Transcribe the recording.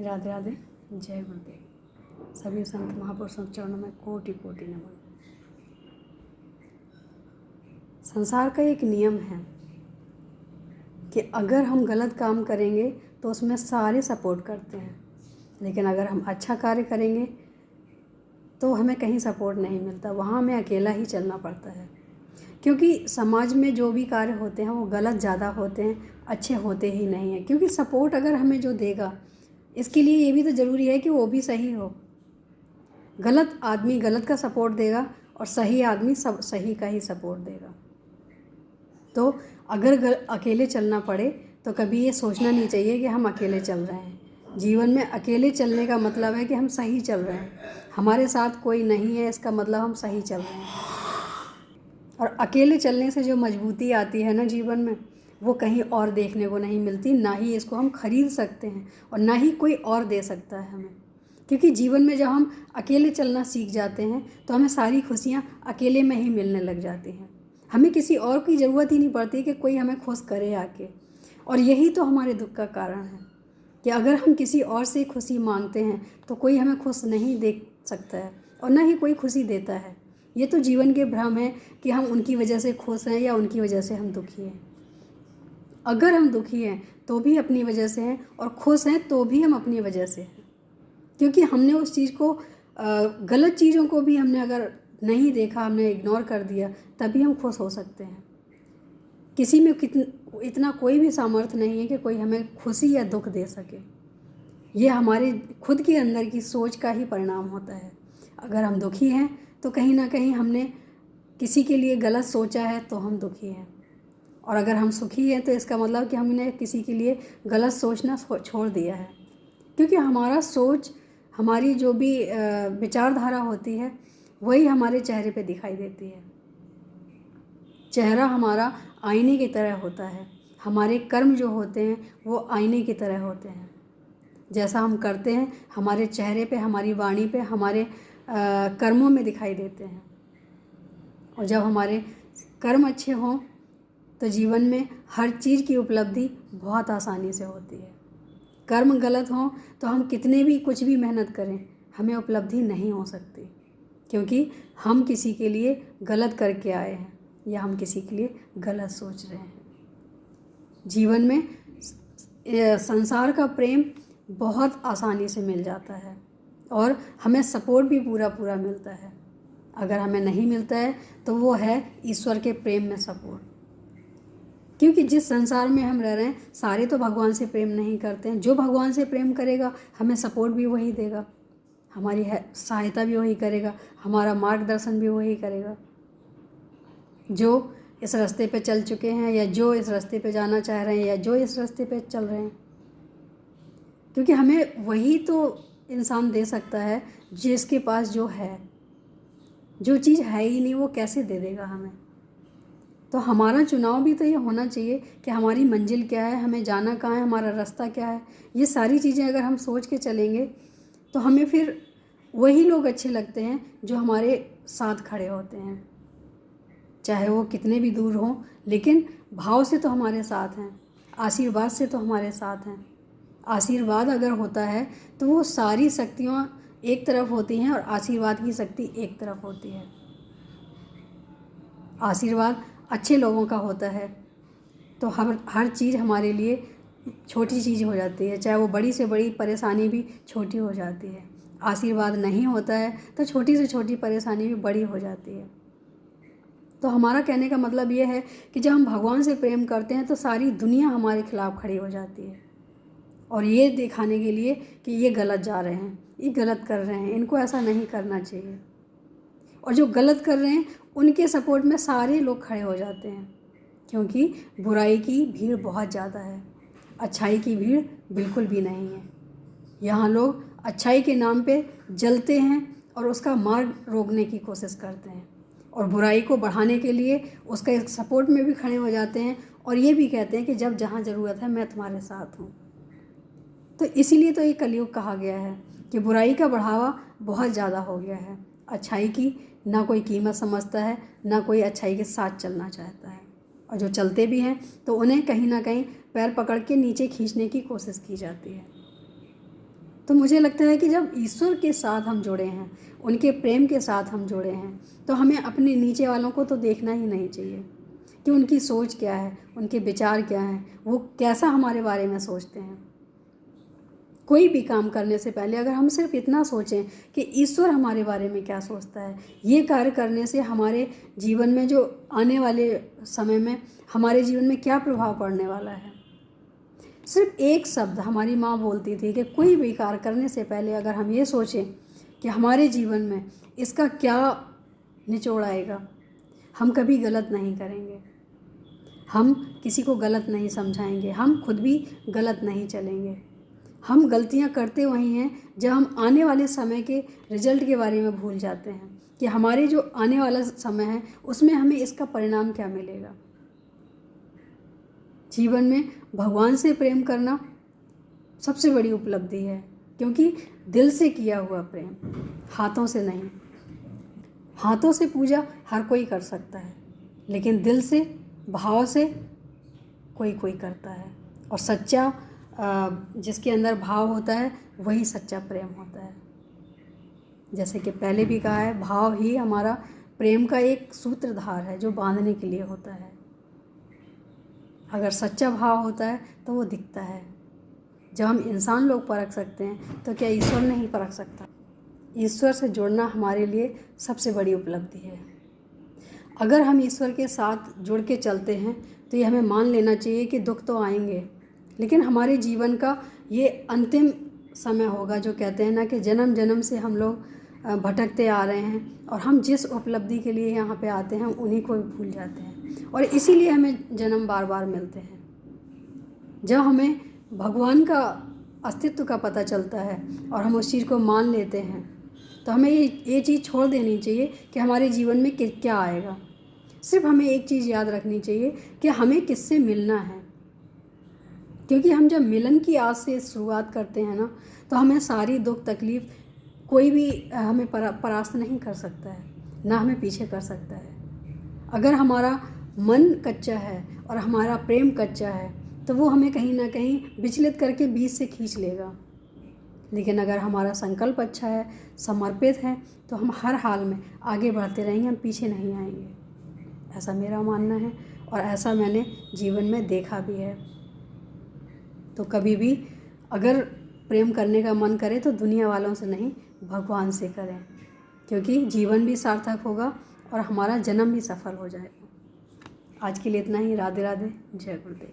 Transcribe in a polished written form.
राधे राधे। जय गुरुदेव। सभी संत महापुरुषों के चरणों में कोटि कोटि नमन। संसार का एक नियम है कि अगर हम गलत काम करेंगे तो उसमें सारे सपोर्ट करते हैं, लेकिन अगर हम अच्छा कार्य करेंगे तो हमें कहीं सपोर्ट नहीं मिलता, वहाँ हमें अकेला ही चलना पड़ता है। क्योंकि समाज में जो भी कार्य होते हैं वो गलत ज़्यादा होते हैं, अच्छे होते ही नहीं हैं। क्योंकि सपोर्ट अगर हमें जो देगा, इसके लिए ये भी तो ज़रूरी है कि वो भी सही हो। गलत आदमी गलत का सपोर्ट देगा और सही आदमी सब सही का ही सपोर्ट देगा। तो अगर अकेले चलना पड़े तो कभी ये सोचना नहीं चाहिए कि हम अकेले चल रहे हैं। जीवन में अकेले चलने का मतलब है कि हम सही चल रहे हैं, हमारे साथ कोई नहीं है, इसका मतलब हम सही चल रहे हैं। और अकेले चलने से जो मजबूती आती है ना जीवन में, वो कहीं और देखने को नहीं मिलती। ना ही इसको हम खरीद सकते हैं और ना ही कोई और दे सकता है हमें। क्योंकि जीवन में जब हम अकेले चलना सीख जाते हैं तो हमें सारी खुशियाँ अकेले में ही मिलने लग जाती हैं। हमें किसी और की ज़रूरत ही नहीं पड़ती कि कोई हमें खुश करे आके। और यही तो हमारे दुख का कारण है कि अगर हम किसी और से खुशी मांगते हैं तो कोई हमें खुश नहीं देख सकता है और ना ही कोई खुशी देता है। ये तो जीवन के भ्रम है कि हम उनकी वजह से खुश हैं या उनकी वजह से हम दुखी हैं। अगर हम दुखी हैं तो भी अपनी वजह से हैं और खुश हैं तो भी हम अपनी वजह से हैं। क्योंकि हमने उस चीज़ को गलत चीज़ों को भी हमने अगर नहीं देखा, हमने इग्नोर कर दिया, तभी हम खुश हो सकते हैं। किसी में इतना कोई भी सामर्थ्य नहीं है कि कोई हमें खुशी या दुख दे सके। ये हमारे खुद के अंदर की सोच का ही परिणाम होता है। अगर हम दुखी हैं तो कहीं ना कहीं हमने किसी के लिए गलत सोचा है तो हम दुखी हैं। और अगर हम सुखी हैं तो इसका मतलब कि हमने किसी के लिए गलत सोचना छोड़ दिया है। क्योंकि हमारा सोच, हमारी जो भी विचारधारा होती है वही हमारे चेहरे पे दिखाई देती है। चेहरा हमारा आईने की तरह होता है। हमारे कर्म जो होते हैं वो आईने की तरह होते हैं। जैसा हम करते हैं हमारे चेहरे पे, हमारी वाणी पे, हमारे कर्मों में दिखाई देते हैं। और जब हमारे कर्म अच्छे हों तो जीवन में हर चीज़ की उपलब्धि बहुत आसानी से होती है। कर्म गलत हों तो हम कितने भी कुछ भी मेहनत करें, हमें उपलब्धि नहीं हो सकती। क्योंकि हम किसी के लिए गलत करके आए हैं या हम किसी के लिए गलत सोच रहे हैं। जीवन में संसार का प्रेम बहुत आसानी से मिल जाता है और हमें सपोर्ट भी पूरा पूरा मिलता है। अगर हमें नहीं मिलता है तो वो है ईश्वर के प्रेम में सपोर्ट। क्योंकि जिस संसार में हम रह रहे हैं सारे तो भगवान से प्रेम नहीं करते हैं। जो भगवान से प्रेम करेगा हमें सपोर्ट भी वही देगा, हमारी सहायता भी वही करेगा, हमारा मार्गदर्शन भी वही करेगा। जो इस रास्ते पे चल चुके हैं या जो इस रास्ते पे जाना चाह रहे हैं या जो इस रास्ते पे चल रहे हैं, क्योंकि हमें वही तो इंसान दे सकता है जिसके पास जो है। जो चीज़ है ही नहीं वो कैसे दे देगा हमें। तो हमारा चुनाव भी तो ये होना चाहिए कि हमारी मंजिल क्या है, हमें जाना कहाँ है, हमारा रास्ता क्या है। ये सारी चीज़ें अगर हम सोच के चलेंगे तो हमें फिर वही लोग अच्छे लगते हैं जो हमारे साथ खड़े होते हैं, चाहे वो कितने भी दूर हों, लेकिन भाव से तो हमारे साथ हैं, आशीर्वाद से तो हमारे साथ हैं। आशीर्वाद अगर होता है तो वो सारी शक्तियाँ एक तरफ होती हैं और आशीर्वाद की शक्ति एक तरफ होती है। आशीर्वाद अच्छे लोगों का होता है तो हर चीज़ हमारे लिए छोटी चीज़ हो जाती है, चाहे वो बड़ी से बड़ी परेशानी भी छोटी हो जाती है। आशीर्वाद नहीं होता है तो छोटी से छोटी परेशानी भी बड़ी हो जाती है। तो हमारा कहने का मतलब ये है कि जब हम भगवान से प्रेम करते हैं तो सारी दुनिया हमारे खिलाफ खड़ी हो जाती है और ये दिखाने के लिए कि ये गलत जा रहे हैं, ये गलत कर रहे हैं, इनको ऐसा नहीं करना चाहिए। और जो गलत कर रहे हैं उनके सपोर्ट में सारे लोग खड़े हो जाते हैं। क्योंकि बुराई की भीड़ बहुत ज़्यादा है, अच्छाई की भीड़ बिल्कुल भी नहीं है। यहाँ लोग अच्छाई के नाम पे जलते हैं और उसका मार्ग रोकने की कोशिश करते हैं और बुराई को बढ़ाने के लिए उसका एक सपोर्ट में भी खड़े हो जाते हैं और ये भी कहते हैं कि जब जहाँ ज़रूरत है मैं तुम्हारे साथ हूँ। तो इसीलिए तो ये कलयुग कहा गया है कि बुराई का बढ़ावा बहुत ज़्यादा हो गया है। अच्छाई की ना कोई कीमत समझता है, ना कोई अच्छाई के साथ चलना चाहता है। और जो चलते भी हैं तो उन्हें कहीं ना कहीं पैर पकड़ के नीचे खींचने की कोशिश की जाती है। तो मुझे लगता है कि जब ईश्वर के साथ हम जुड़े हैं, उनके प्रेम के साथ हम जुड़े हैं, तो हमें अपने नीचे वालों को तो देखना ही नहीं चाहिए कि उनकी सोच क्या है, उनके विचार क्या हैं, वो कैसा हमारे बारे में सोचते हैं। कोई भी काम करने से पहले अगर हम सिर्फ इतना सोचें कि ईश्वर हमारे बारे में क्या सोचता है, ये कार्य करने से हमारे जीवन में जो आने वाले समय में हमारे जीवन में क्या प्रभाव पड़ने वाला है। सिर्फ एक शब्द हमारी माँ बोलती थी कि कोई भी कार्य करने से पहले अगर हम ये सोचें कि हमारे जीवन में इसका क्या निचोड़ आएगा, हम कभी गलत नहीं करेंगे, हम किसी को गलत नहीं समझाएंगे, हम खुद भी गलत नहीं चलेंगे। हम गलतियां करते वही हैं जब हम आने वाले समय के रिजल्ट के बारे में भूल जाते हैं कि हमारे जो आने वाला समय है उसमें हमें इसका परिणाम क्या मिलेगा। जीवन में भगवान से प्रेम करना सबसे बड़ी उपलब्धि है, क्योंकि दिल से किया हुआ प्रेम, हाथों से नहीं। हाथों से पूजा हर कोई कर सकता है, लेकिन दिल से, भाव से कोई कोई करता है। और सच्चा जिसके अंदर भाव होता है वही सच्चा प्रेम होता है। जैसे कि पहले भी कहा है, भाव ही हमारा प्रेम का एक सूत्रधार है जो बांधने के लिए होता है। अगर सच्चा भाव होता है तो वो दिखता है। जब हम इंसान लोग परख सकते हैं तो क्या ईश्वर नहीं परख सकता। ईश्वर से जुड़ना हमारे लिए सबसे बड़ी उपलब्धि है। अगर हम ईश्वर के साथ जुड़ के चलते हैं तो ये हमें मान लेना चाहिए कि दुख तो आएंगे, लेकिन हमारे जीवन का ये अंतिम समय होगा जो कहते हैं ना कि जन्म जन्म से हम लोग भटकते आ रहे हैं और हम जिस उपलब्धि के लिए यहाँ पे आते हैं हम उन्हीं को भूल जाते हैं, और इसीलिए हमें जन्म बार बार मिलते हैं। जब हमें भगवान का अस्तित्व का पता चलता है और हम उस चीज़ को मान लेते हैं तो हमें ये चीज़ छोड़ देनी चाहिए कि हमारे जीवन में क्या आएगा। सिर्फ हमें एक चीज़ याद रखनी चाहिए कि हमें किससे मिलना है, क्योंकि हम जब मिलन की आस से शुरुआत करते हैं ना तो हमें सारी दुख तकलीफ़ कोई भी हमें परास्त नहीं कर सकता है, ना हमें पीछे कर सकता है। अगर हमारा मन कच्चा है और हमारा प्रेम कच्चा है तो वो हमें कहीं ना कहीं विचलित करके बीच से खींच लेगा। लेकिन अगर हमारा संकल्प अच्छा है, समर्पित है, तो हम हर हाल में आगे बढ़ते रहेंगे, हम पीछे नहीं आएंगे। ऐसा मेरा मानना है और ऐसा मैंने जीवन में देखा भी है। तो कभी भी अगर प्रेम करने का मन करे तो दुनिया वालों से नहीं, भगवान से करें, क्योंकि जीवन भी सार्थक होगा और हमारा जन्म भी सफल हो जाएगा। आज के लिए इतना ही। राधे राधे, जय गुरुदेव।